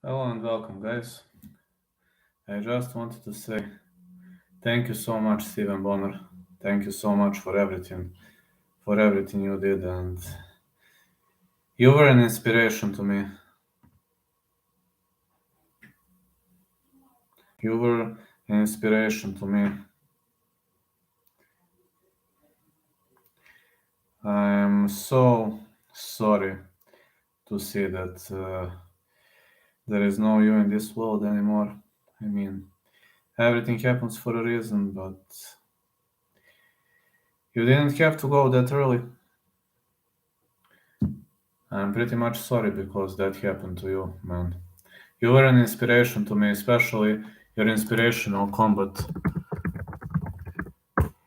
Hello and welcome, guys. I just wanted to say thank you so much, Stephan Bonnar. Thank you so much for everything you did, and you were an inspiration to me. You were an inspiration to me. I'm so sorry to see that there is no you in this world anymore. I mean, everything happens for a reason, but you didn't have to go that early. I'm pretty much sorry because that happened to you, man. You were an inspiration to me, especially your inspirational combat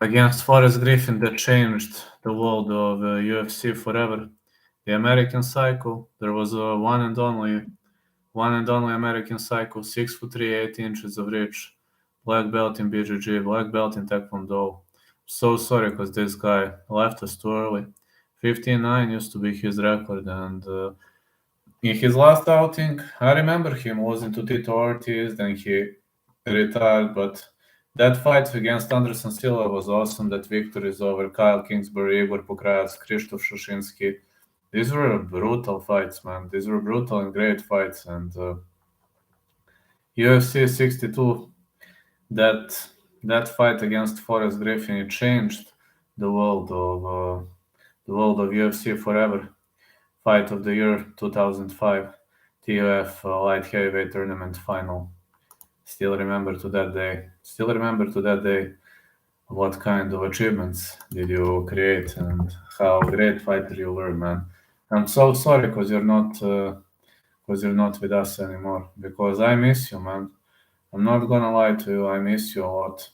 against Forrest Griffin that changed the world of UFC forever. The American Psycho. There was a one and only American Psycho, 6'3", 8 inches of reach, black belt in BJJ, black belt in Taekwondo. So sorry because this guy left us too early. 15-9 used to be his record, and in his last outing, I remember him losing to Tito Ortiz, then he retired, but that fight against Anderson Silva was awesome. That victories over Kyle Kingsbury, Igor Pokrats, Krzysztof Shushinsky. These were brutal fights, man. These were brutal and great fights. And UFC 62, that that fight against Forrest Griffin, it changed the world of UFC forever. Fight of the year 2005, TUF light heavyweight tournament final. Still remember to that day. Still remember to that day what kind of achievements did you create and how great fighter you were, man. I'm so sorry because you're not with us anymore. Because I miss you, man. I'm not gonna lie to you. I miss you a lot.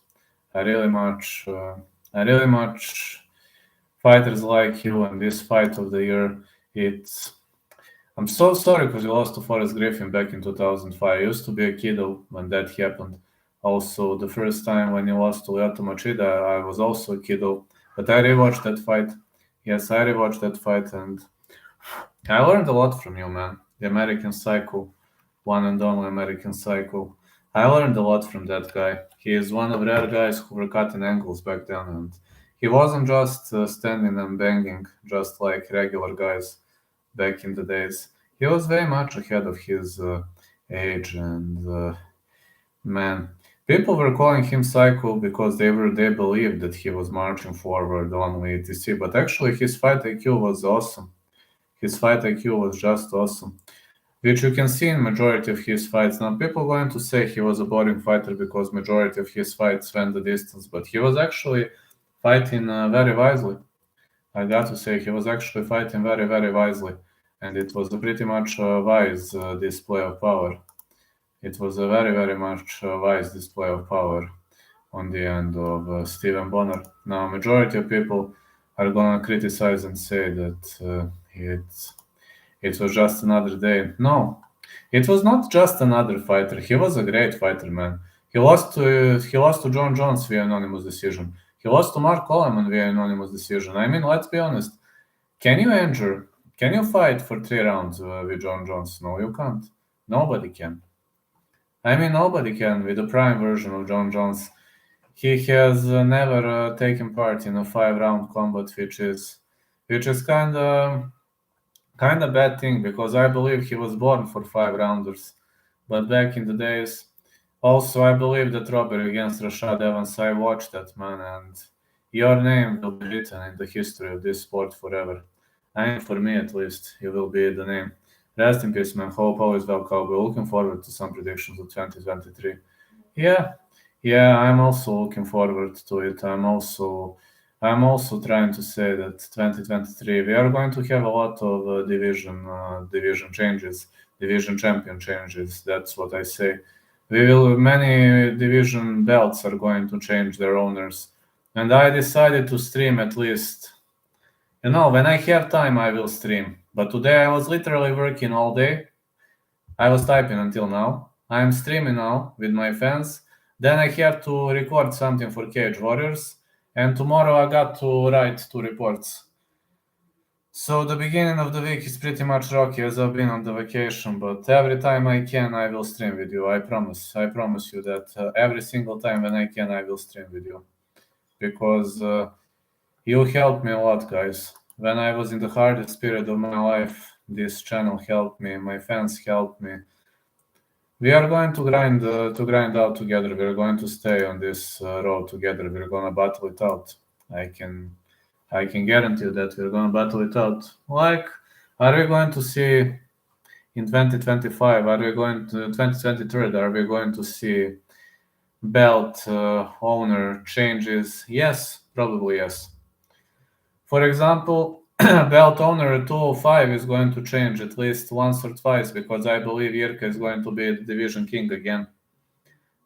I really much. I really much fighters like you and this fight of the year. It's I'm so sorry because you lost to Forrest Griffin back in 2005. I used to be a kiddo when that happened. Also, the first time when you lost to Lyoto Machida, I was also a kiddo. But I rewatched that fight. Yes, I rewatched that fight, and I learned a lot from you, man. The American Psycho, one and only American Psycho. I learned a lot from that guy. He is one of rare guys who were cutting angles back then, and he wasn't just standing and banging, just like regular guys back in the days. He was very much ahead of his age, and man, people were calling him psycho because they believed that he was marching forward only etc. But actually, his fight IQ was awesome. His fight IQ was just awesome, which you can see in majority of his fights. Now, people going to say he was a boring fighter because majority of his fights went the distance, but he was actually fighting very wisely. I got to say, he was actually fighting very, very wisely, and it was a pretty much wise display of power. It was a very, very much wise display of power on the end of Stephan Bonnar. Now, majority of people are gonna criticize and say that it was just another day. No, it was not just another fighter. He was a great fighter, man. He lost to John Jones via unanimous decision. He lost to Mark Coleman via unanimous decision. I mean, let's be honest. Can you injure? Can you fight for 3 rounds with John Jones? No, you can't. Nobody can. I mean, nobody can with the prime version of John Jones. He has never taken part in a 5 round combat, which is kind of bad thing because I believe he was born for 5 rounders. But back in the days, also I believe that robbery against Rashad Evans, I watched that, man, and your name will be written in the history of this sport forever. I mean, for me at least, you will be the name. Rest in peace, man. Hope always well, Cowboy. Looking forward to some predictions of 2023. Yeah, yeah, I'm also looking forward to it. I'm also trying to say that 2023 we are going to have a lot of division changes, division champion changes. That's what I say. We will many division belts are going to change their owners, and I decided to stream at least. When I have time, I will stream. But today I was literally working all day. I was typing until now. I am streaming now with my fans. Then I have to record something for Cage Warriors. And tomorrow I got to write 2 reports. So the beginning of the week is pretty much rocky as I've been on the vacation, but every time I can, I will stream with you. I promise. I promise you that every single time when I can, I will stream with you because you helped me a lot, guys. When I was in the hardest period of my life, this channel helped me. My fans helped me. We are going to grind out together. We're going to stay on this road together. We're gonna battle it out. I can I can guarantee you that we're gonna battle it out. Like, are we going to see in 2025? Are we going to 2023? Are we going to see belt owner changes? Yes, probably yes. For example, belt owner 205 is going to change at least once or twice because I believe Jirka is going to be the division king again.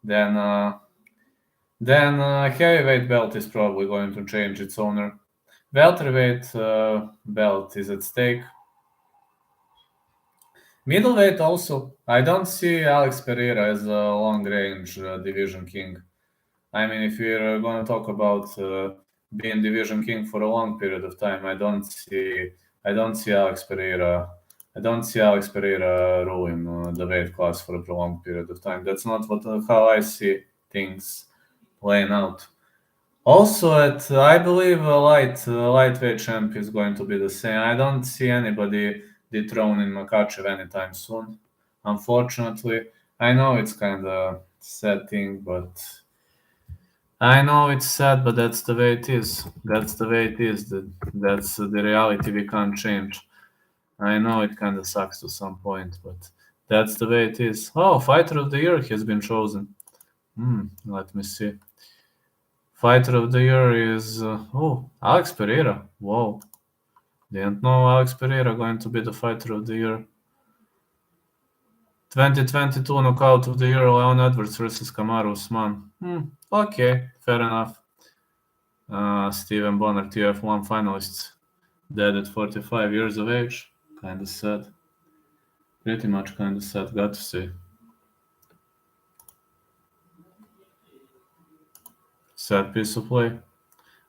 Then, uh, then heavyweight belt is probably going to change its owner. Welterweight belt is at stake. Middleweight also. I don't see Alex Pereira as a long range division king. I mean, if we're going to talk about being division king for a long period of time, I don't see Alex Pereira. I don't see Alex Pereira ruling the weight class for a prolonged period of time. That's not what how I see things playing out. Also, at I believe a lightweight champ is going to be the same. I don't see anybody dethroning Makachev anytime soon. Unfortunately, I know it's kind of sad thing, but I know it's sad, but that's the way it is. That's the way it is. That's the reality we can't change. I know it kind of sucks to some point, but that's the way it is. Oh, fighter of the year has been chosen. Let me see. Fighter of the year is Alex Pereira. Whoa, didn't know Alex Pereira going to be the fighter of the year. 2022 knockout of the year: Leon Edwards versus Kamaru Usman. Okay, fair enough. Stephan Bonnar, TF1 finalist, dead at 45 years of age. Kind of sad. Pretty much kind of sad. Got to say. Sad piece of play.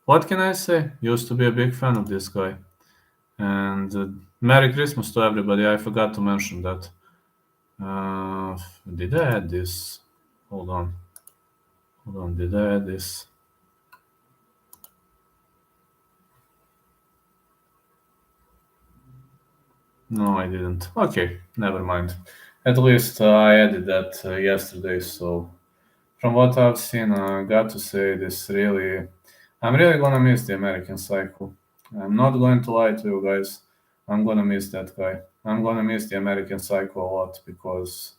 What can I say? Used to be a big fan of this guy. And Merry Christmas to everybody. I forgot to mention that. Did I add this? Hold on. Did I add this? No, I didn't. Okay, never mind. At least I added that yesterday. So from what I've seen, I got to say this really. I'm really gonna miss the American Cycle. I'm not going to lie to you guys. I'm gonna miss that guy. I'm gonna miss the American Cycle a lot because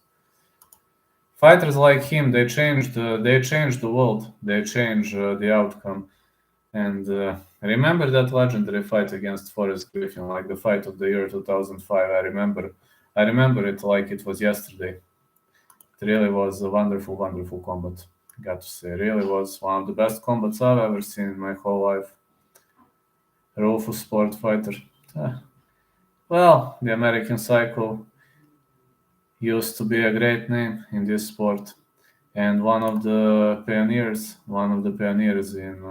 fighters like him, they changed the world. They changed the outcome. And remember that legendary fight against Forrest Griffin, like the fight of the year 2005. I remember it like it was yesterday. It really was a wonderful, wonderful combat. Got to say, really was one of the best combats I've ever seen in my whole life. Rufus Sport Fighter. Ah, well, the American Cycle used to be a great name in this sport, and one of the pioneers in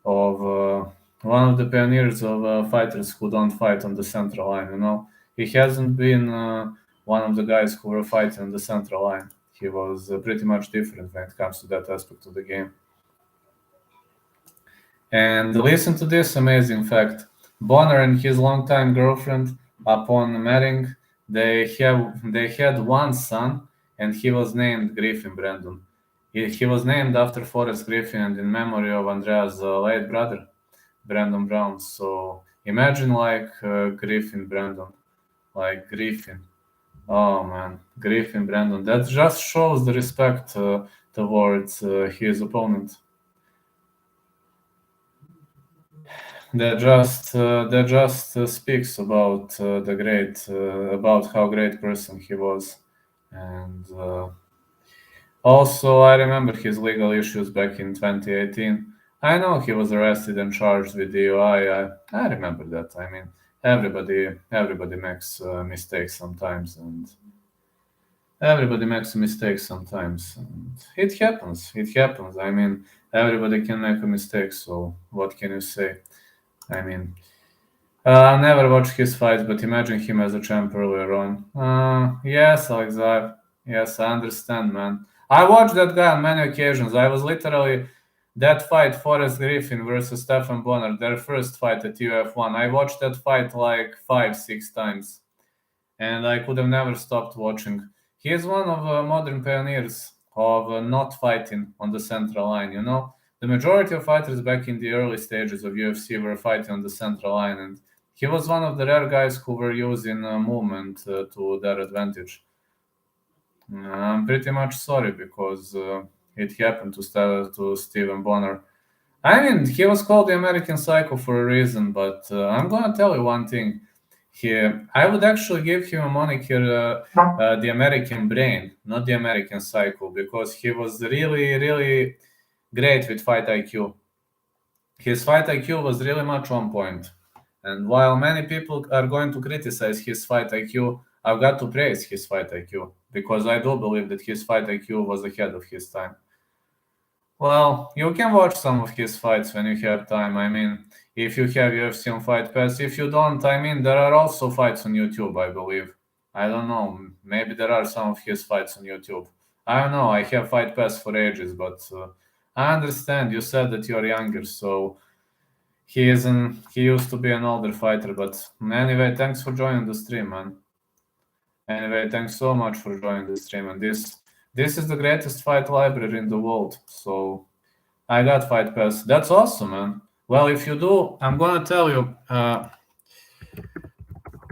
of one of the pioneers of fighters who don't fight on the central line. You know, he hasn't been one of the guys who were fighting on the central line. He was pretty much different when it comes to that aspect of the game. And listen to this amazing fact: Bonner and his longtime girlfriend, upon marrying, they had one son, and he was named Griffin Brandon. He was named after Forrest Griffin and in memory of Andrea's late brother, Brandon Brown. So imagine like Griffin Brandon, like Griffin. Oh man, Griffin Brandon. That just shows the respect towards his opponent. That just speaks about about how great person he was, and also I remember his legal issues back in 2018. I know he was arrested and charged with DUI. I remember that. I mean, everybody makes mistakes sometimes, and everybody makes mistakes sometimes. And it happens. It happens. I mean, everybody can make a mistake. So what can you say? I mean, I never watched his fights, but imagine him as a champ earlier on. Yes, Alexei. Yes, I understand, man. I watched that guy on many occasions. I was literally that fight, Forrest Griffin versus Stephan Bonnar, their first fight at UF1. I watched that fight like 5, 6 times, and I could have never stopped watching. He is one of modern pioneers of not fighting on the central line. The majority of fighters back in the early stages of UFC were fighting on the central line, and he was one of the rare guys who were using movement to their advantage. I'm pretty much sorry because it happened to Stephen Bonner. I mean, he was called the American Psycho for a reason, but I'm gonna tell you one thing. I would actually give him a moniker, the American Brain, not the American Psycho, because he was really, really great with fight IQ. His fight IQ was really much on point. And while many people are going to criticize his fight IQ, I've got to praise his fight IQ because I do believe that his fight IQ was ahead of his time. Well, you can watch some of his fights when you have time. I mean, if you have UFC on Fight Pass. If you don't, I mean, there are also fights on YouTube, I believe. I don't know. Maybe there are some of his fights on YouTube. I don't know. I have Fight Pass for ages, but I understand. You said that you're younger, so he isn't. He used to be an older fighter, but anyway, thanks for joining the stream, man. Anyway, thanks so much for joining the stream, and this is the greatest fight library in the world. So I got Fight Pass. That's awesome, man. Well, if you do, I'm gonna tell you.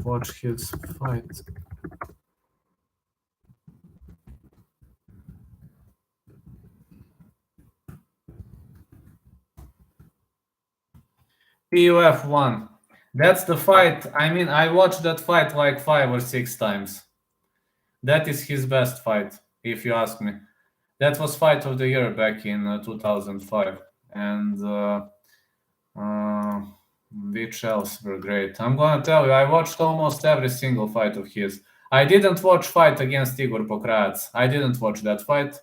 Watch his fight. PUF 1. That's the fight. I mean, I watched that fight like 5 or 6 times. That is his best fight, if you ask me. That was fight of the year back in 2005. And which else were great? I'm gonna tell you, I watched almost every single fight of his. I didn't watch fight against Igor Pokrats. I didn't watch that fight.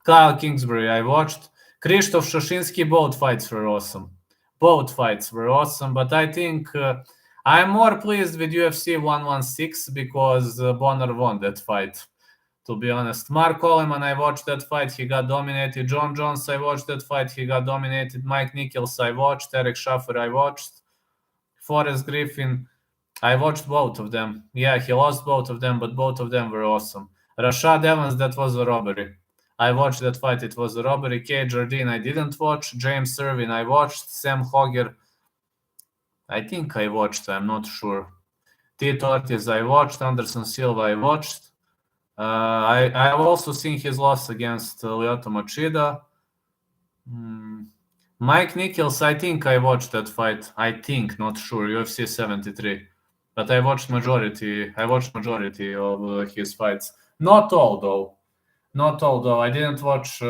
Kyle Kingsbury, I watched. Krzysztof Shoshinsky, both fights were awesome. Both fights were awesome, but I think I'm more pleased with UFC 116 because Bonner won that fight, to be honest. Mark Coleman, I watched that fight, he got dominated. John Jones, I watched that fight, he got dominated. Mike Nichols, I watched. Eric Schaffer, I watched. Forrest Griffin, I watched both of them. Yeah, he lost both of them, but both of them were awesome. Rashad Evans, that was a robbery. I watched that fight, it was a robbery. Kate Jardine, I didn't watch. James Irvin, I watched. Sam Hogger, I think I watched, I'm not sure. Tito Ortiz, I watched. Anderson Silva, I watched. I've also seen his loss against Lyoto Machida. Mike Nichols, I think I watched that fight. I think, not sure. UFC 73, but I watched majority. I watched majority of his fights. Not all though. Not all though. I didn't watch.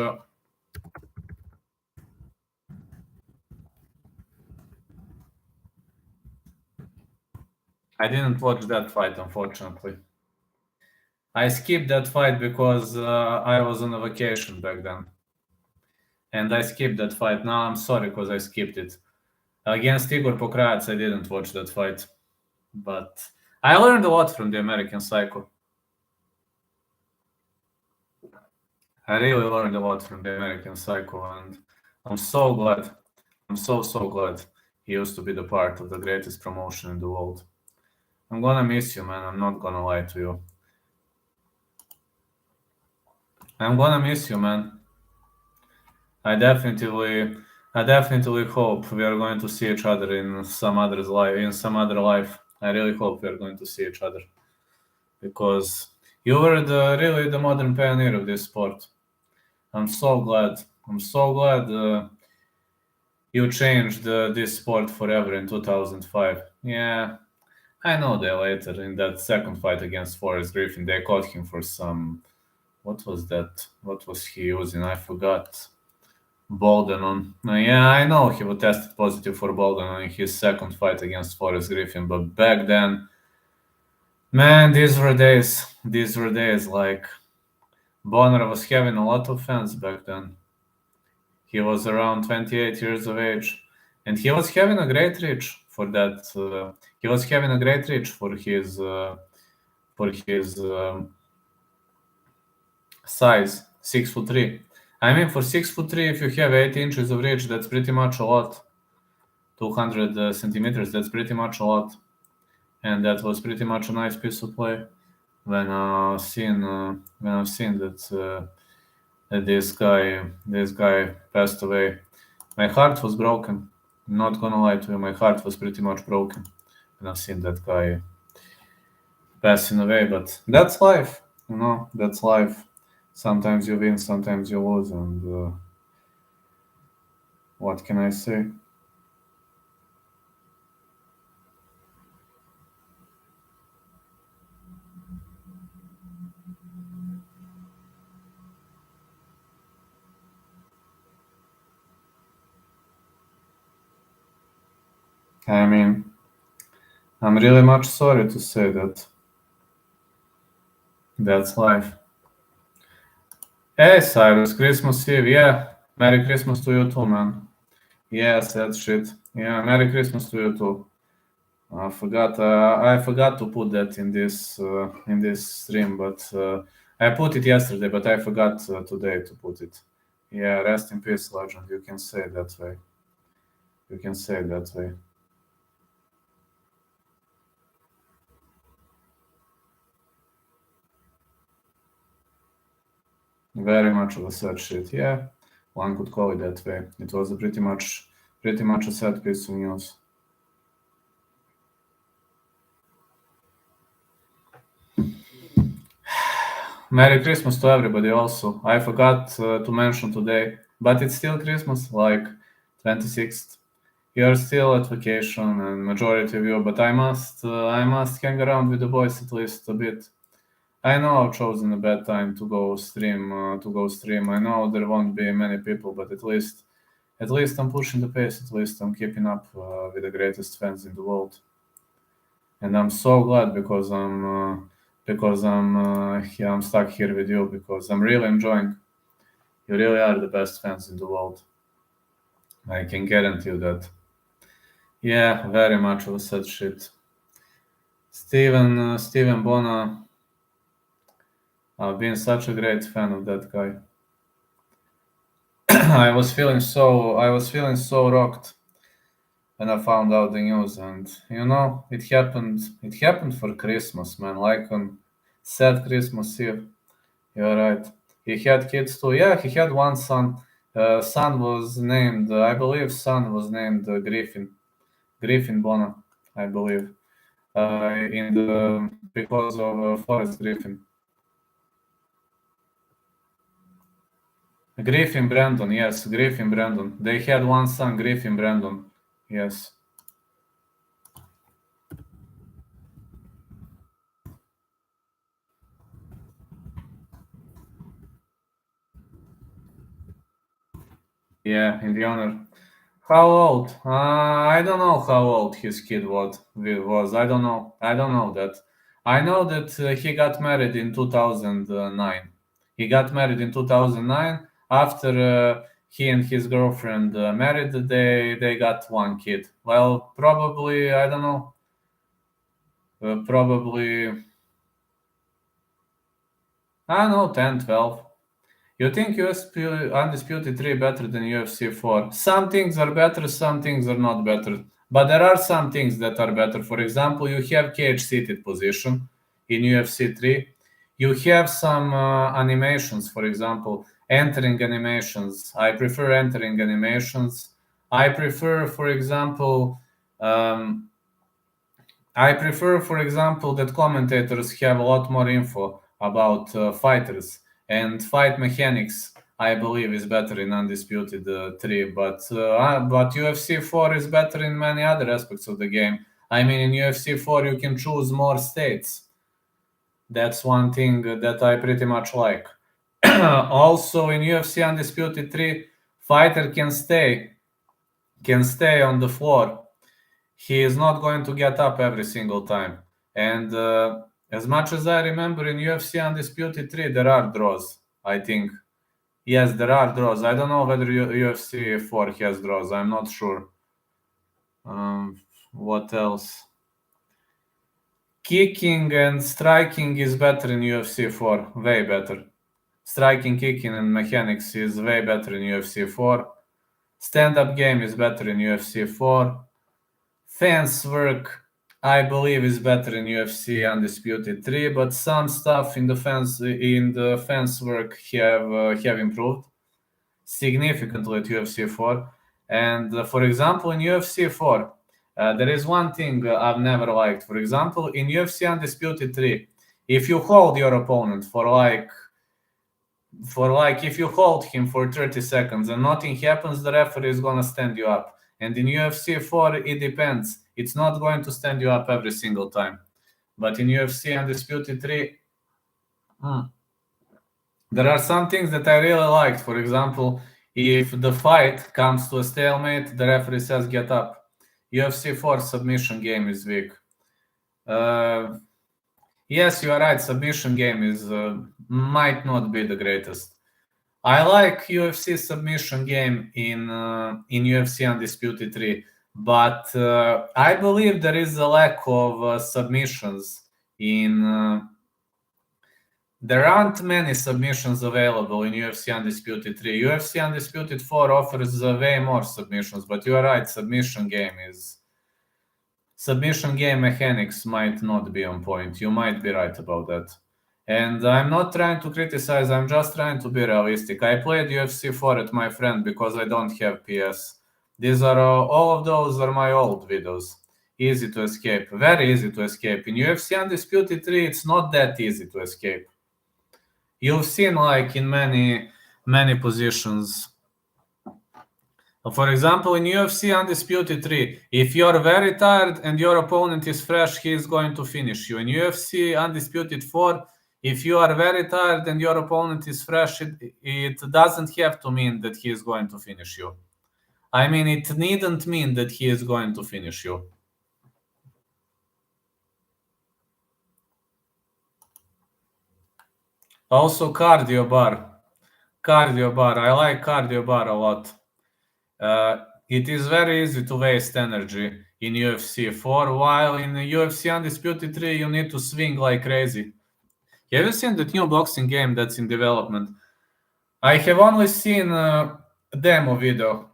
I didn't watch that fight, unfortunately. I skipped that fight because I was on a vacation back then, and I skipped that fight. Now I'm sorry because I skipped it. Against Igor Pokrats, I didn't watch that fight, but I learned a lot from the American Psycho. I really learned a lot from the American Psycho, and I'm so glad. I'm so glad he used to be the part of the greatest promotion in the world. I'm gonna miss you, man. I'm not gonna lie to you. I'm gonna miss you, man. I definitely, I definitely hope we are going to see each other in some other's life. In some other life, I really hope we are going to see each other because you were really the modern pioneer of this sport. I'm so glad. I'm so glad you changed this sport forever in 2005. Yeah, I know that later in that second fight against Forrest Griffin, they caught him for some. What was that? What was he using? I forgot. Bolden on. Yeah, I know he was tested positive for Bolden in his second fight against Forrest Griffin, but back then, man, these were days. These were days like Bonner was having a lot of fans back then. He was around 28 years of age, and he was having a great reach. for that. He was having a great reach for his size, 6'3". I mean, for 6'3", if you have 8 inches of reach, that's pretty much a lot. 200 centimeters, that's pretty much a lot. And that was pretty much a nice piece of play. When I've seen that this guy passed away, my heart was broken. I'm not gonna lie to you, my heart was pretty much broken when I've seen that guy passing away. But that's life, that's life. Sometimes you win, sometimes you lose, and what can I say? I mean, I'm really much sorry to say that. That's life. Hey, Cyrus, Christmas Eve, yeah. Merry Christmas to you too, man. Yes, that's shit. Yeah, Merry Christmas to you too. I forgot to put that in this stream, but I put it yesterday, but I forgot today to put it. Yeah, rest in peace, legend. You can say it that way. You can say it that way. Very much of a sad shit. Yeah, one could call it that way. It was a pretty much a sad piece of news. Merry Christmas to everybody also. I forgot to mention today, but it's still Christmas, like 26th. You're still at vacation and majority of you, but I must hang around with the boys at least a bit. I know I've chosen a bad time to go stream. I know there won't be many people, but at least I'm pushing the pace. At least I'm keeping up with the greatest fans in the world, and I'm so glad I'm stuck here with you because I'm really enjoying. You really are the best fans in the world. I can guarantee you that. Yeah, very much of a sad shit. Stephan Bonnar. I've been such a great fan of that guy. I was feeling so rocked when I found out the news, and it happened. It happened for Christmas, man. Like on sad Christmas Eve. You're right. He had kids too. Yeah, he had one son. Son was named, I believe, Griffin Bonner, I believe, in the because of Forrest Griffin. Griffin Brandon, yes, Griffin Brandon. They had one son, Griffin Brandon. Yes. Yeah, in the honor. How old? I don't know how old his kid was. I don't know. I don't know that. I know that he got married in 2009. He got married in 2009. After he and his girlfriend married, they got one kid. Well, probably, I don't know. Probably, I don't know, 10, 12. You think UFC Undisputed 3 better than UFC 4? Some things are better, some things are not better. But there are some things that are better. For example, you have cage-seated position in UFC 3. You have some animations, for example, entering animations. I prefer entering animations. I prefer, for example, um, that commentators have a lot more info about fighters and fight mechanics. I believe is better in Undisputed 3, but UFC 4 is better in many other aspects of the game. I mean, in UFC 4 you can choose more states. That's one thing that I pretty much like. Also, in UFC Undisputed 3, fighter can stay on the floor. He is not going to get up every single time. And as much as I remember in UFC Undisputed 3, there are draws, I think. Yes, there are draws. I don't know whether UFC 4 has draws. I'm not sure. Um, What else? Kicking and striking is better in UFC 4, way better. Striking, kicking, and mechanics is way better in UFC 4. Stand-up game is better in UFC 4. Fence work, I believe, is better in UFC Undisputed 3, but some stuff in the fence work have improved significantly at UFC 4. And for example, in UFC 4, there is one thing I've never liked. For example, in UFC Undisputed 3, if you hold your opponent for like if you hold him for 30 seconds and nothing happens, the referee is going to stand you up. And in UFC 4, it depends. It's not going to stand you up every single time. But in UFC Undisputed 3, there are some things that I really liked. For example, if the fight comes to a stalemate, the referee says get up. UFC 4 submission game is weak. Yes, you are right. Submission game is might not be the greatest. I like UFC submission game in UFC Undisputed 3, but I believe there is a lack of submissions in. There aren't many submissions available in UFC Undisputed 3. UFC Undisputed 4 offers way more submissions, but you are right. Submission game mechanics might not be on point. You might be right about that. And I'm not trying to criticize, I'm just trying to be realistic. I played UFC 4 at my friend because I don't have PS. These are all of those are my old videos. Easy to escape, very easy to escape. In UFC Undisputed 3, it's not that easy to escape. You've seen like in many positions. For example, in UFC Undisputed 3, if you're very tired and your opponent is fresh, he is going to finish you. In UFC Undisputed 4, if you are very tired and your opponent is fresh, it doesn't have to mean that he is going to finish you. I mean, it needn't mean that he is going to finish you. Also, cardio bar. Cardio bar. I like cardio bar a lot. It is very easy to waste energy in UFC 4, while in UFC Undisputed 3, you need to swing like crazy. Have you seen the new boxing game that's in development? I have only seen a demo video.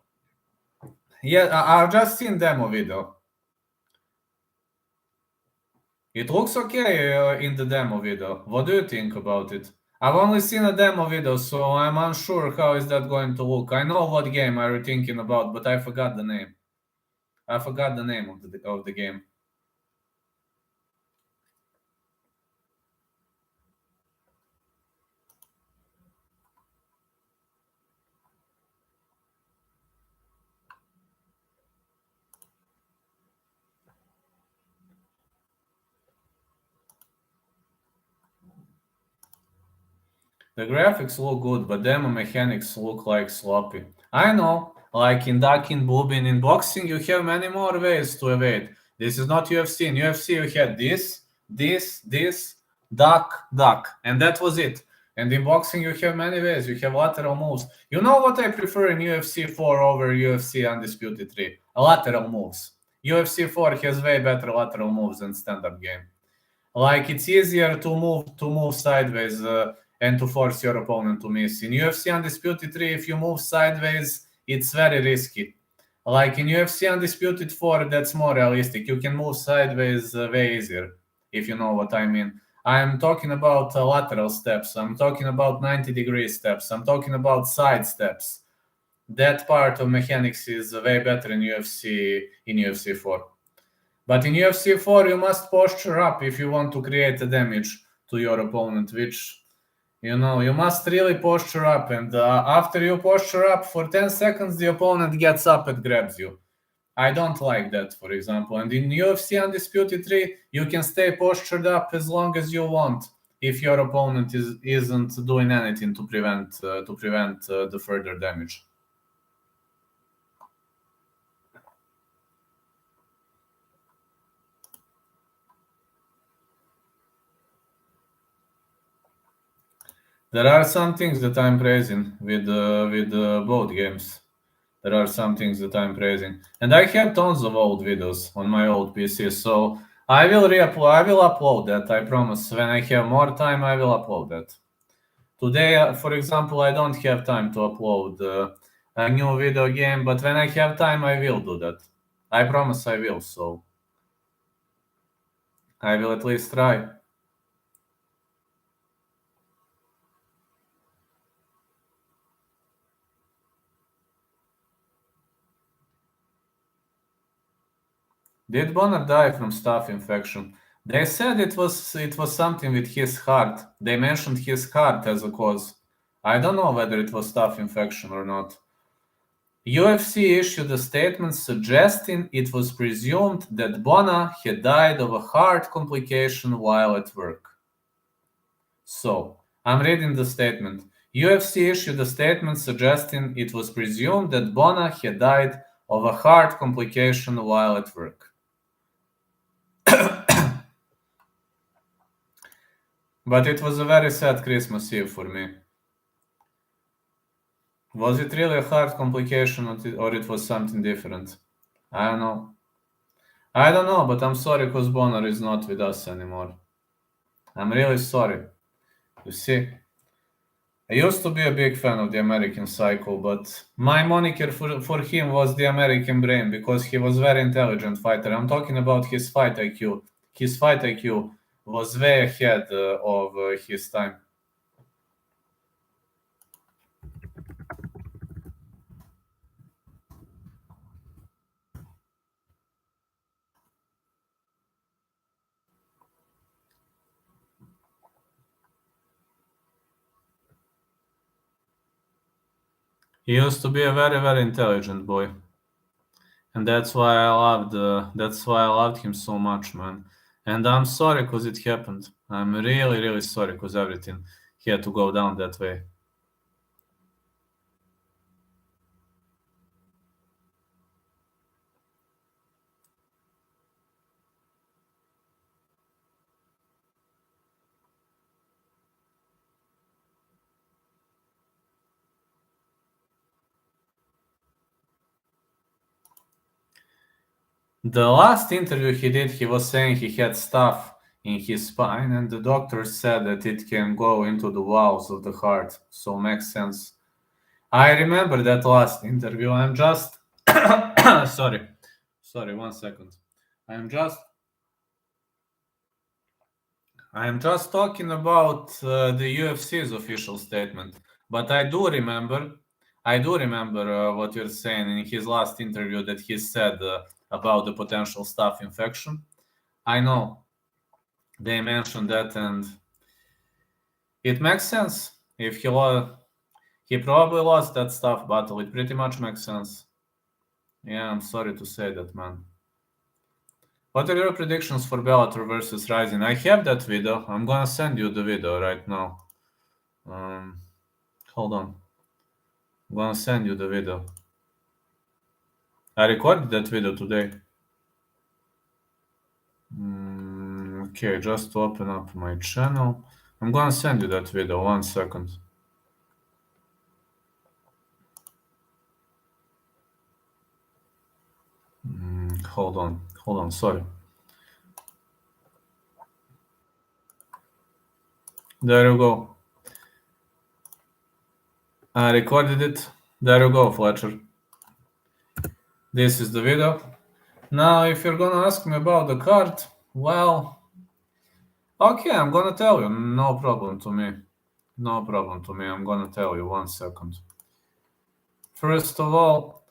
Yeah, I've just seen demo video. It looks okay in the demo video. What do you think about it? I've only seen a demo video, so I'm unsure how is that going to look. I know what game are you thinking about, but I forgot the name. I forgot the name of the game. The graphics look good, but demo mechanics look like sloppy. I know, like in ducking, boobing, in boxing, you have many more ways to evade. This is not UFC. In UFC, you had this, duck, duck, and that was it. And in boxing, you have many ways. You have lateral moves. You know what I prefer in UFC 4 over UFC Undisputed 3? Lateral moves. UFC 4 has way better lateral moves than stand-up game. Like it's easier to move sideways and to force your opponent to miss. In UFC Undisputed 3, if you move sideways, it's very risky. Like in UFC Undisputed 4, that's more realistic. You can move sideways way easier, if you know what I mean. I'm talking about lateral steps. I'm talking about 90-degree steps. I'm talking about side steps. That part of mechanics is way better in UFC 4. But in UFC 4, you must posture up if you want to create a damage to your opponent, which, you must really posture up. And after you posture up for 10 seconds, the opponent gets up and grabs you. I don't like that, for example. And in UFC Undisputed 3, you can stay postured up as long as you want if your opponent isn't doing anything to prevent the further damage. There are some things that I'm praising with both games. There are some things that I'm praising, and I have tons of old videos on my old PC. So I will upload that. I promise. When I have more time, I will upload that. Today, for example, I don't have time to upload a new video game, but when I have time, I will do that. I promise I will. So I will at least try. Did Bonner die from staph infection? They said it was something with his heart. They mentioned his heart as a cause. I don't know whether it was staph infection or not. UFC issued a statement suggesting it was presumed that Bonner had died of a heart complication while at work. So, I'm reading the statement. UFC issued a statement suggesting it was presumed that Bonner had died of a heart complication while at work. But it was a very sad Christmas Eve for me. Was it really a heart complication or it was something different? I don't know. I don't know, but I'm sorry because Bonner is not with us anymore. I'm really sorry. You see, I used to be a big fan of the American Psycho, but my moniker for him was the American Brain because he was very intelligent fighter. I'm talking about his fight IQ. His fight IQ was way ahead of his time. He used to be a very, very intelligent boy. And that's why I loved him so much, man. And I'm sorry because it happened. I'm really, really sorry because everything had to go down that way. The last interview he did, he was saying he had stuff in his spine, and the doctor said that it can go into the walls of the heart. So makes sense. I remember that last interview. I'm just sorry. Sorry, 1 second. I'm just I'm just talking about the UFC's official statement, but I do remember what you're saying in his last interview that he said about the potential staph infection. I know they mentioned that, and it makes sense. If he probably lost that staph battle, it pretty much makes sense. Yeah, I'm sorry to say that, man. What are your predictions for Bellator versus Rising? I have that video. I'm gonna send you the video right now. Hold on. I'm gonna send you the video. I recorded that video today. Okay, just to open up my channel. I'm gonna send you that video. 1 second. Hold on. Sorry. There you go. I recorded it. There you go, Fletcher. This is the video. Now, if you're gonna ask me about the card, well, okay, I'm gonna tell you. No problem to me. No problem to me. I'm gonna tell you. 1 second. First of all,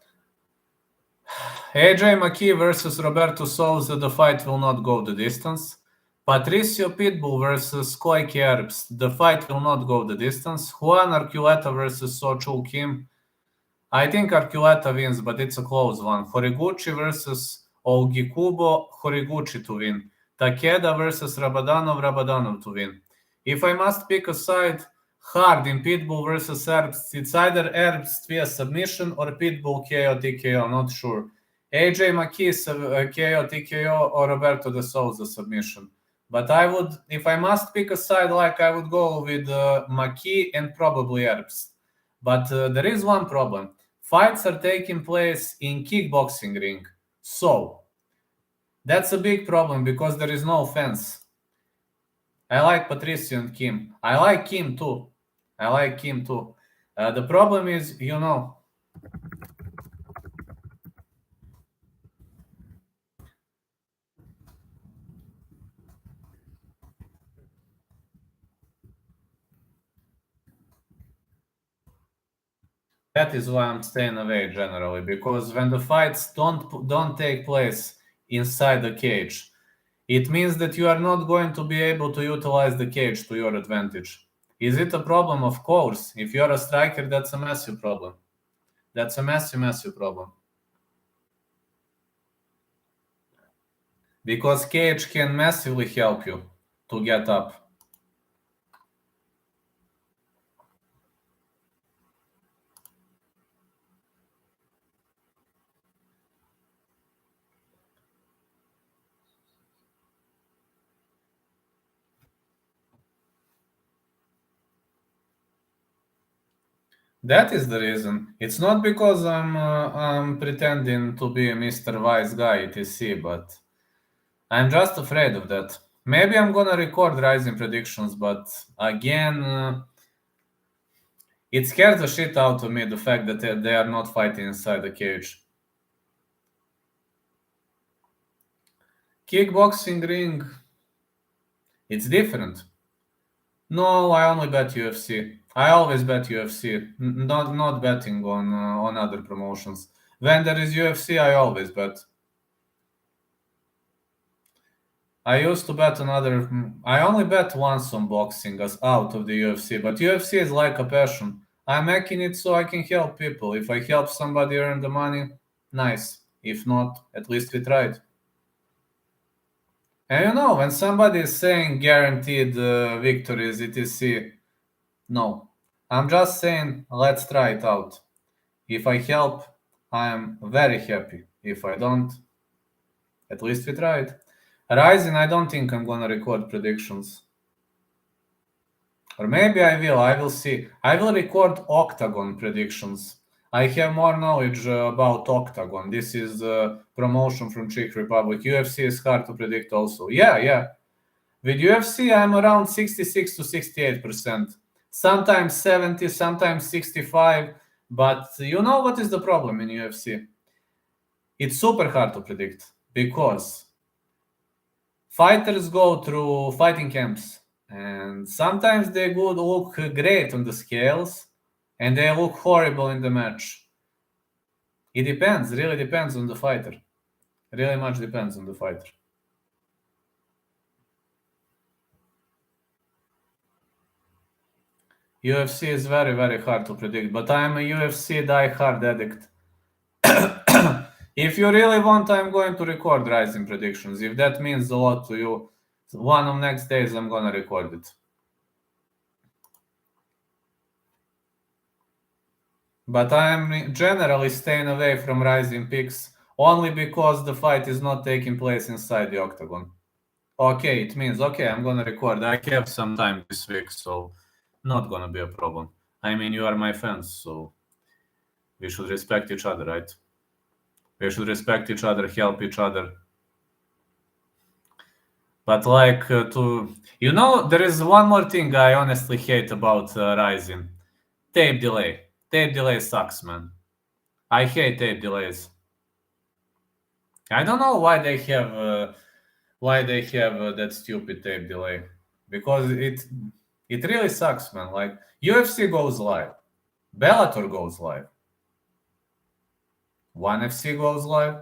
AJ McKee versus Roberto Souza, the fight will not go the distance. Patricio Pitbull versus Koike Erbs, the fight will not go the distance. Juan Arculeta versus Sochul Kim, I think Arculeta wins, but it's a close one. Horiguchi versus Olgikubo, Horiguchi to win. Takeda versus Rabadanov to win. If I must pick a side, hard in Pitbull versus Erbs, it's either Erbs via submission or Pitbull KO TKO, not sure. AJ McKee KO TKO or Roberto de Souza submission. But I would, if I must pick a side, I would go with McKee and probably Erbs. But there is one problem. Fights are taking place in kickboxing ring. So that's a big problem because there is no fence. I like Patricio and Kim. I like Kim too. I like Kim too. The problem is, that is why I'm staying away generally, because when the fights don't take place inside the cage, it means that you are not going to be able to utilize the cage to your advantage. Is it a problem? Of course. If you're a striker, that's a massive problem. That's a massive, massive problem. Because cage can massively help you to get up. That is the reason. It's not because I'm pretending to be Mr. Wise Guy, etc., but I'm just afraid of that. Maybe I'm gonna record rising predictions, but again, it scares the shit out of me the fact that they are not fighting inside the cage. Kickboxing ring, it's different. No, I only bet UFC. I always bet UFC, not betting on other promotions. When there is UFC, I always bet. I used to bet on other. I only bet once on boxing as out of the UFC, but UFC is like a passion. I'm making it so I can help people. If I help somebody earn the money, nice. If not, at least we tried. And when somebody is saying guaranteed victories, etc., no. I'm just saying, let's try it out. If I help, I am very happy. If I don't, at least we tried. Rising, I don't think I'm gonna record predictions. Or maybe I will. I will see. I will record Octagon predictions. I have more knowledge about Octagon. This is a promotion from Czech Republic. UFC is hard to predict also. Yeah, yeah. With UFC, I'm around 66 to 68%. Sometimes 70, sometimes 65. But you know what is the problem in UFC? It's super hard to predict because fighters go through fighting camps and sometimes they would look great on the scales and they look horrible in the match. It depends, really depends on the fighter. Really much depends on the fighter. UFC is very, very hard to predict, but I'm a UFC die-hard addict. If you really want, I'm going to record rising predictions. If that means a lot to you, one of next days I'm gonna record it. But I'm generally staying away from rising picks only because the fight is not taking place inside the octagon. Okay, it means okay, I'm gonna record. I have some time this week, so not gonna be a problem. I mean, you are my fans, so we should respect each other, right? We should respect each other, help each other. But like there is one more thing I honestly hate about Rising. Tape delay. Tape delay sucks, man. I hate tape delays. I don't know why they have that stupid tape delay because it really sucks, man. Like UFC goes live, Bellator goes live, ONE FC goes live,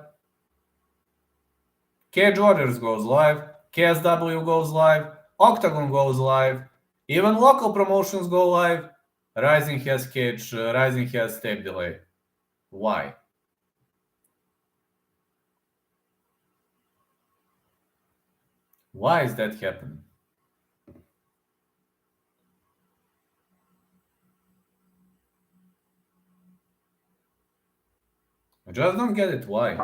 Cage Warriors goes live, KSW goes live, Octagon goes live, even local promotions go live. Rising has tape delay. Why? Why is that happening? I just don't get it. Why?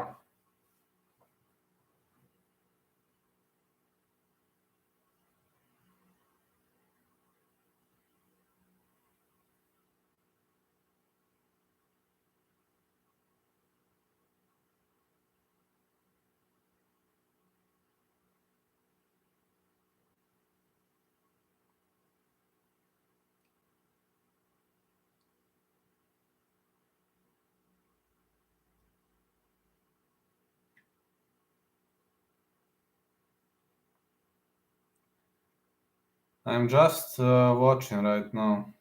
I'm just watching right now.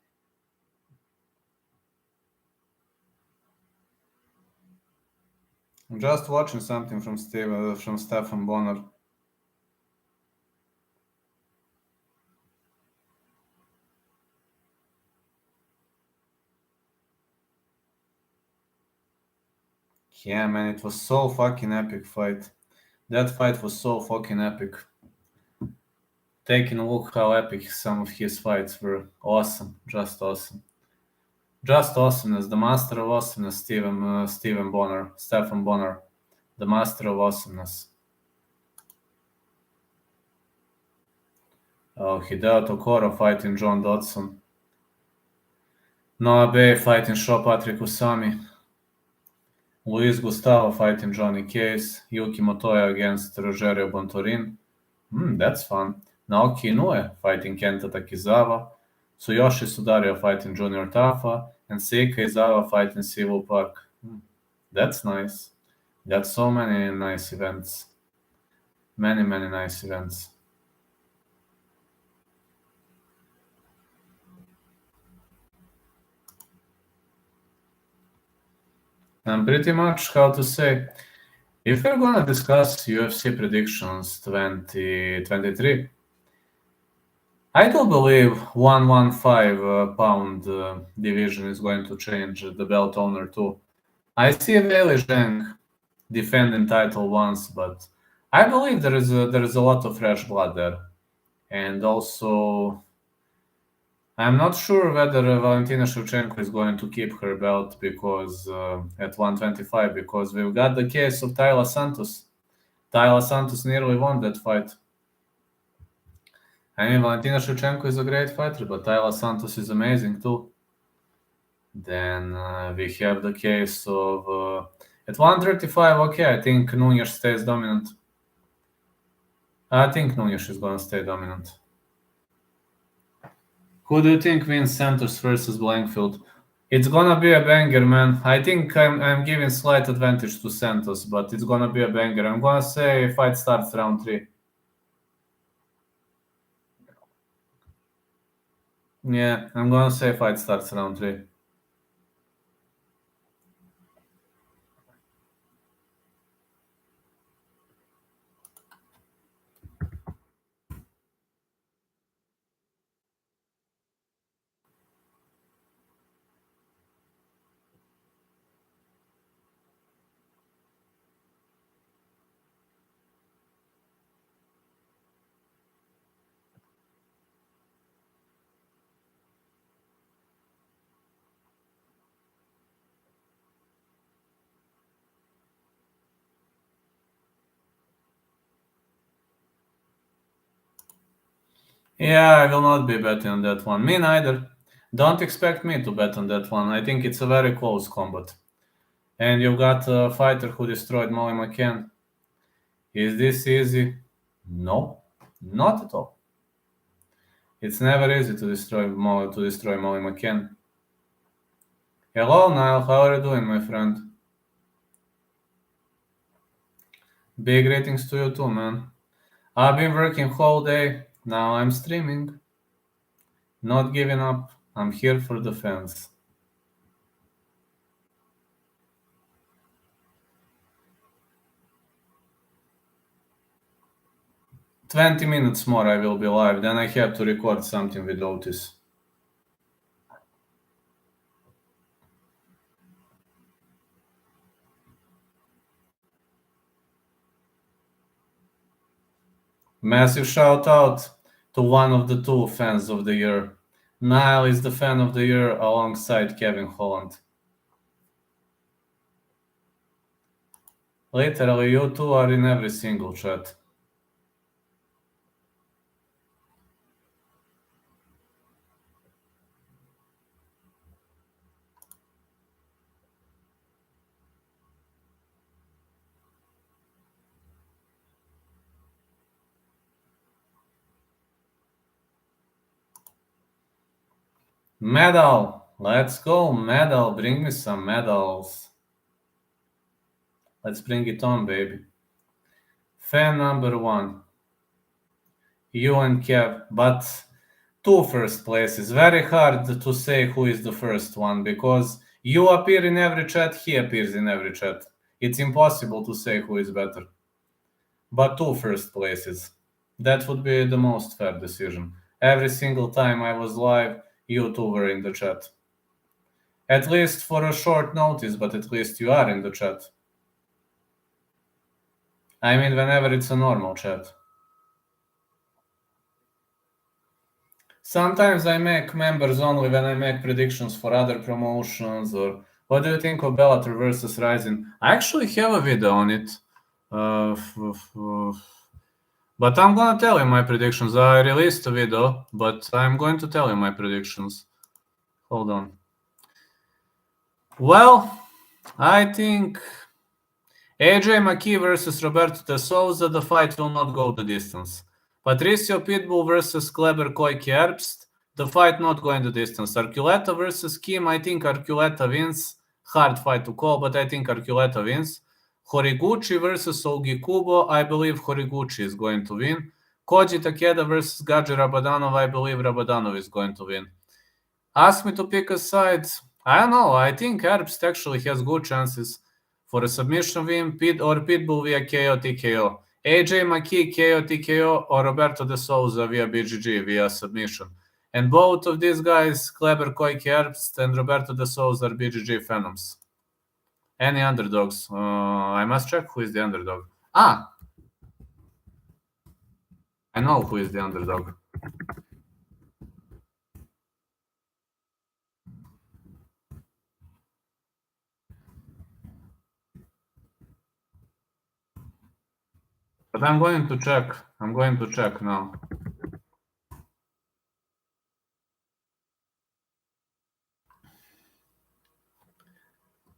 I'm just watching something from Stephan Bonnar. Yeah, man, it was so fucking epic fight. That fight was so fucking epic. Taking a look how epic some of his fights were. Awesome, just awesome. Just awesomeness, the master of awesomeness, Stephan Bonnar, the master of awesomeness. Oh, Hideo Tokoro fighting John Dodson. Noah Bay fighting Shaw Patrick Usami. Luis Gustavo fighting Johnny Case. Yuki Motoya against Rogerio Bontorin. That's fun. Naoki Inoue fighting Kenta Takizawa. Tsuyoshi Sudario fighting Junior Tafa. And Seika Izawa fighting Civil Park. That's nice. That's so many nice events. Many, many nice events. And pretty much how to say, if we're gonna discuss UFC predictions 2023, I do believe 115 pound division is going to change the belt owner too. I see Weili Zhang defending title once, but I believe there is a lot of fresh blood there, and also I'm not sure whether Valentina Shevchenko is going to keep her belt because at 125 because we've got the case of Tyler Santos. Tyler Santos nearly won that fight. I mean, Valentina Shevchenko is a great fighter, but Tyler Santos is amazing too. Then we have the case of at 135. Okay, I think Nunes stays dominant. I think Nunes is going to stay dominant. Who do you think wins Santos versus Blankfield? It's gonna be a banger, man. I think I'm giving slight advantage to Santos, but it's gonna be a banger. I'm gonna say fight starts round 3. Yeah, I'm gonna say fight starts round 3. Yeah, I will not be betting on that one. Me neither. Don't expect me to bet on that one. I think it's a very close combat. And you've got a fighter who destroyed Molly McCann. Is this easy? No, not at all. It's never easy to destroy Molly McCann. Hello, Niall. How are you doing, my friend? Big ratings to you too, man. I've been working whole day. Now I'm streaming. Not giving up. I'm here for the fans. 20 minutes more I will be live. Then I have to record something with Otis. Massive shout out to one of the two fans of the year. Niall is the fan of the year alongside Kevin Holland. Literally, you two are in every single chat. Medal! Let's go, medal. Bring me some medals. Let's bring it on, baby. Fan number 1. You and Kev, but Two first places. Very hard to say who is the first one because you appear in every chat, he appears in every chat. It's impossible to say who is better. But two first places. That would be the most fair decision. Every single time I was live, you two were in the chat. At least for a short notice, but at least you are in the chat. I mean, whenever it's a normal chat. Sometimes I make members only when I make predictions for other promotions. Or what do you think of Bellator versus Rising? I actually have a video on it. But I'm gonna tell you my predictions. I released a video, but I'm going to tell you my predictions. Hold on. Well, I think AJ McKee versus Roberto de Souza, the fight will not go the distance. Patricio Pitbull versus Kleber Koike Herbst, the fight not going the distance. Arculeta versus Kim, I think Arculeta wins. Hard fight to call, but I think Arculeta wins. Horiguchi versus Olgi Kubo, I believe Horiguchi is going to win. Koji Takeda versus Gaji Rabadanov, I believe Rabadanov is going to win. Ask me to pick a side. I don't know. I think Herbst actually has good chances for a submission win, Pitbull via KO TKO. AJ McKee KO TKO or Roberto de Souza via BGG via submission. And both of these guys, Kleber Koike Herbst and Roberto de Souza, are BGG Phenoms. Any underdogs? I must check who is the underdog. I know who is the underdog. But I'm going to check. I'm going to check now.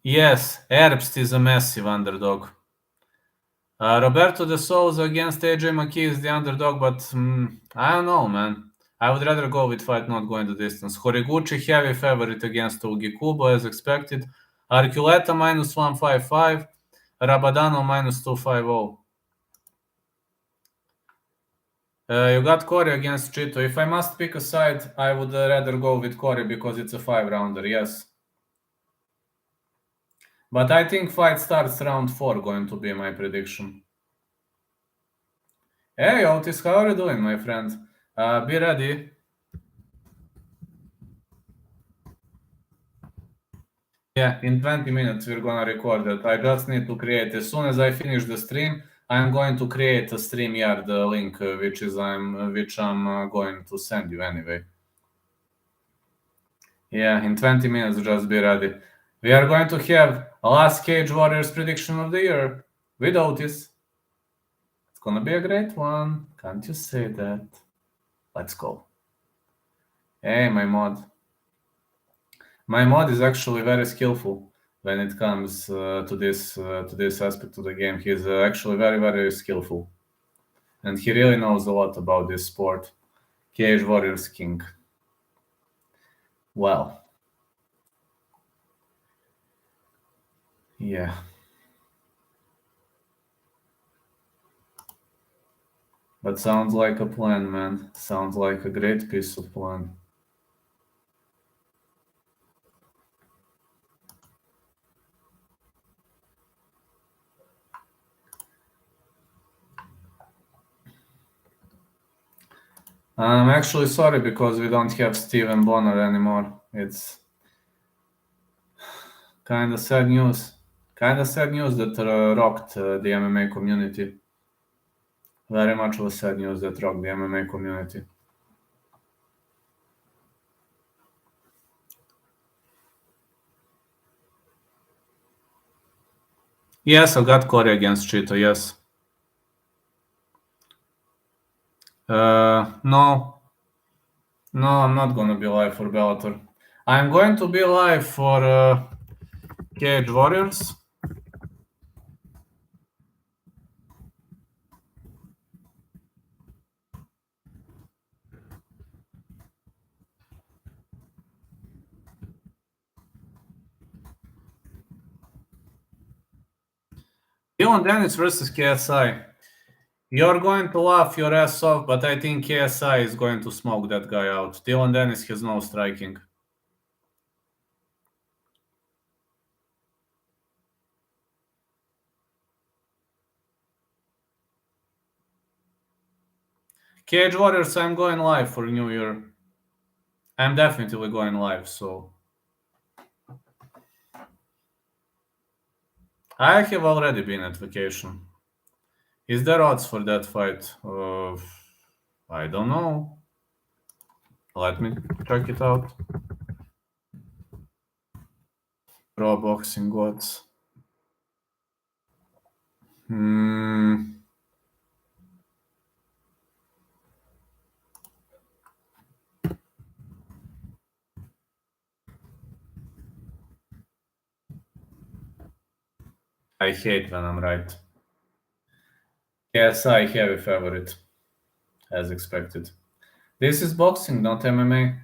Yes, Herbst is a massive underdog. Roberto de Souza against AJ McKee is the underdog, but I don't know, man. I would rather go with fight not going the distance. Horiguchi heavy favorite against Ugi Kubo as expected. Arculeta minus 155. Rabadano minus 250. You got Corey against Chito. If I must pick a side, I would rather go with Corey because it's a 5-rounder, yes. But I think fight starts round 4, going to be my prediction. Hey, Otis, how are you doing, my friend? Be ready. Yeah, in 20 minutes we're gonna record it. I just need to create. As soon as I finish the stream, I'm going to create a StreamYard link, which I'm going to send you anyway. Yeah, in 20 minutes, just be ready. We are going to have a last Cage Warriors prediction of the year with Otis. It's gonna be a great one. Can't you say that? Let's go. Hey, my mod. My mod is actually very skillful when it comes to this aspect of the game. He's actually very, very skillful, and he really knows a lot about this sport. Cage Warriors King. Well, yeah. But sounds like a plan, man. Sounds like a great piece of plan. I'm actually sorry because we don't have Stephan Bonnar anymore. It's kind of sad news. Kind of sad news that rocked the MMA community. Very much of a sad news that rocked the MMA community. Yes, I got Corey against Cheetah, yes. No. No, I'm not gonna be live for Bellator. I'm going to be live for Cage Warriors. Dylan Dennis versus KSI. You're going to laugh your ass off, but I think KSI is going to smoke that guy out. Dylan Dennis has no striking. Cage Warriors, I'm going live for New Year. I'm definitely going live, so I have already been at vacation. Is there odds for that fight? I don't know. Let me check it out. Pro boxing odds. Hmm. I hate when I'm right. Yes, I have a favorite, as expected. This is boxing, not MMA.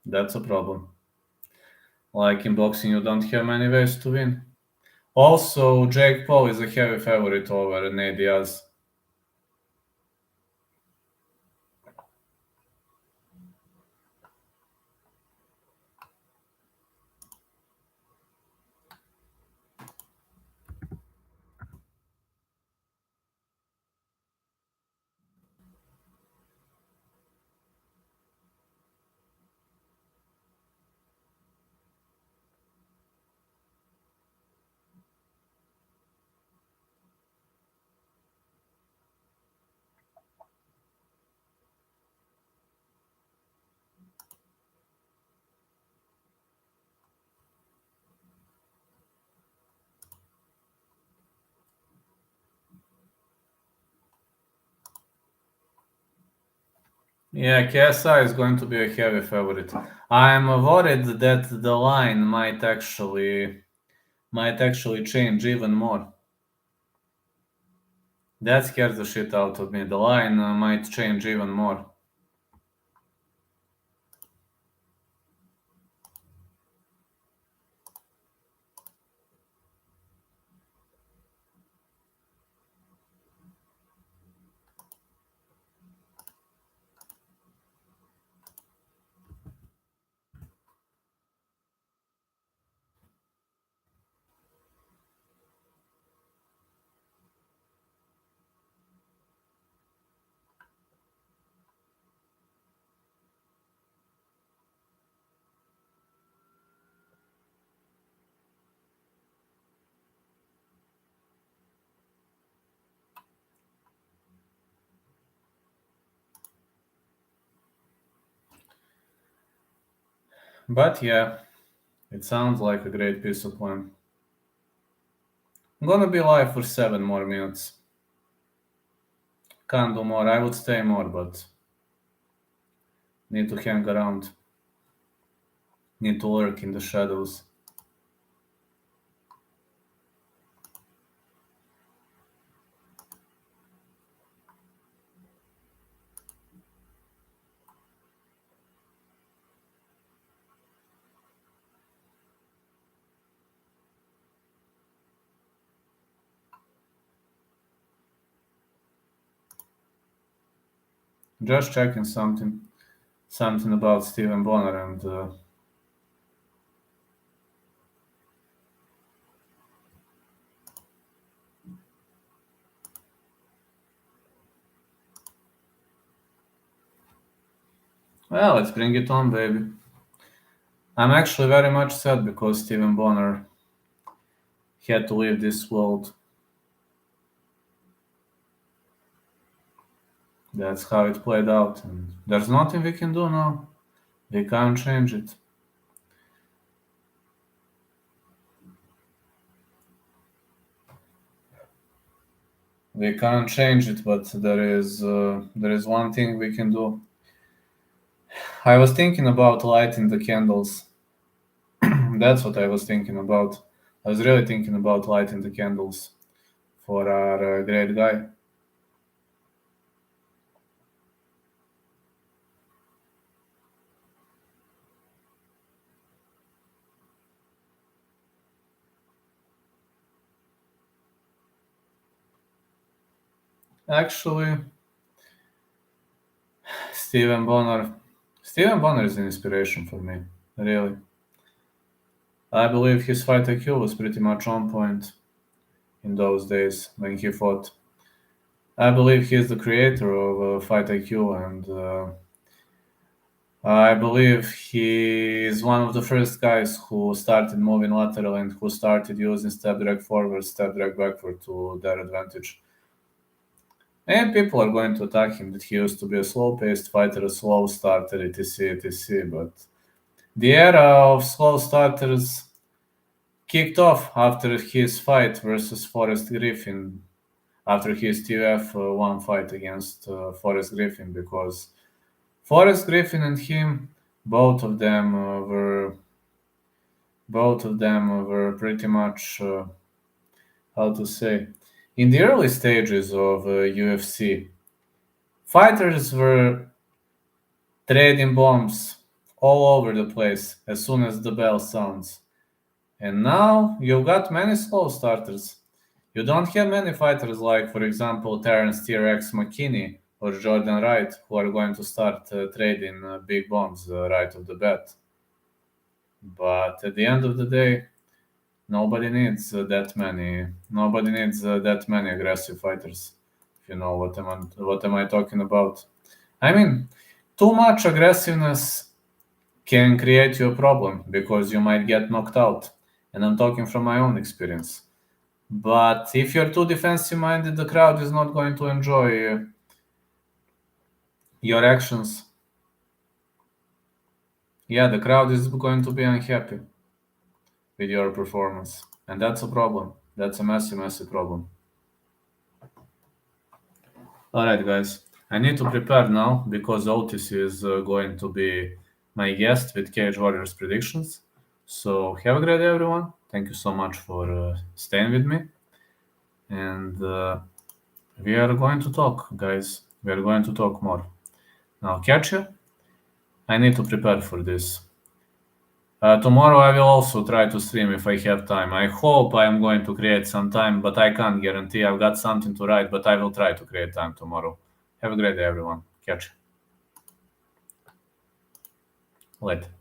That's a problem. Like in boxing, you don't have many ways to win. Also, Jake Paul is a heavy favorite over Nate Diaz. Yeah, KSI is going to be a heavy favorite. I'm worried that the line might actually change even more. That scares the shit out of me. The line might change even more. But yeah, it sounds like a great piece of plan. I'm gonna be live for 7 more minutes. Can't do more. I would stay more, but need to hang around. Need to lurk in the shadows. Just checking something about Stephan Bonnar and well, let's bring it on, baby. I'm actually very much sad because Stephen Bonner had to leave this world. That's how it played out, and there's nothing we can do now. We can't change it. We can't change it, but there is one thing we can do. I was thinking about lighting the candles. That's what I was thinking about. I was really thinking about lighting the candles for our great guy. Actually, Stephan Bonnar. Stephan Bonnar is an inspiration for me, really. I believe his fight IQ was pretty much on point in those days when he fought. I believe he is the creator of Fight IQ, and I believe he is one of the first guys who started moving lateral and who started using step drag forward, step drag backward to their advantage. And people are going to attack him that he used to be a slow-paced fighter, a slow starter, etc., etc. But the era of slow starters kicked off after his fight versus Forrest Griffin, after his TUF one fight against Forrest Griffin, because Forrest Griffin and him, both of them were pretty much how to say, in the early stages of UFC. Fighters were trading bombs all over the place as soon as the bell sounds. And now you've got many slow starters. You don't have many fighters like, for example, Terence T-Rex McKinney or Jordan Wright who are going to start trading big bombs right off the bat. But at the end of the day, nobody needs that many. Nobody needs that many aggressive fighters. If you know what am I talking about? I mean, too much aggressiveness can create you a problem because you might get knocked out. And I'm talking from my own experience. But if you're too defensive minded, the crowd is not going to enjoy your actions. Yeah, the crowd is going to be unhappy with your performance. And that's a problem. That's a massive, massive problem. Alright, guys. I need to prepare now because Otis is going to be my guest with Cage Warriors predictions. So have a great day, everyone. Thank you so much for staying with me. And we are going to talk, guys. We are going to talk more. Now, catch you. I need to prepare for this. Tomorrow I will also try to stream if I have time. I hope I am going to create some time, but I can't guarantee. I've got something to write, but I will try to create time tomorrow. Have a great day, everyone. Catch you. Later.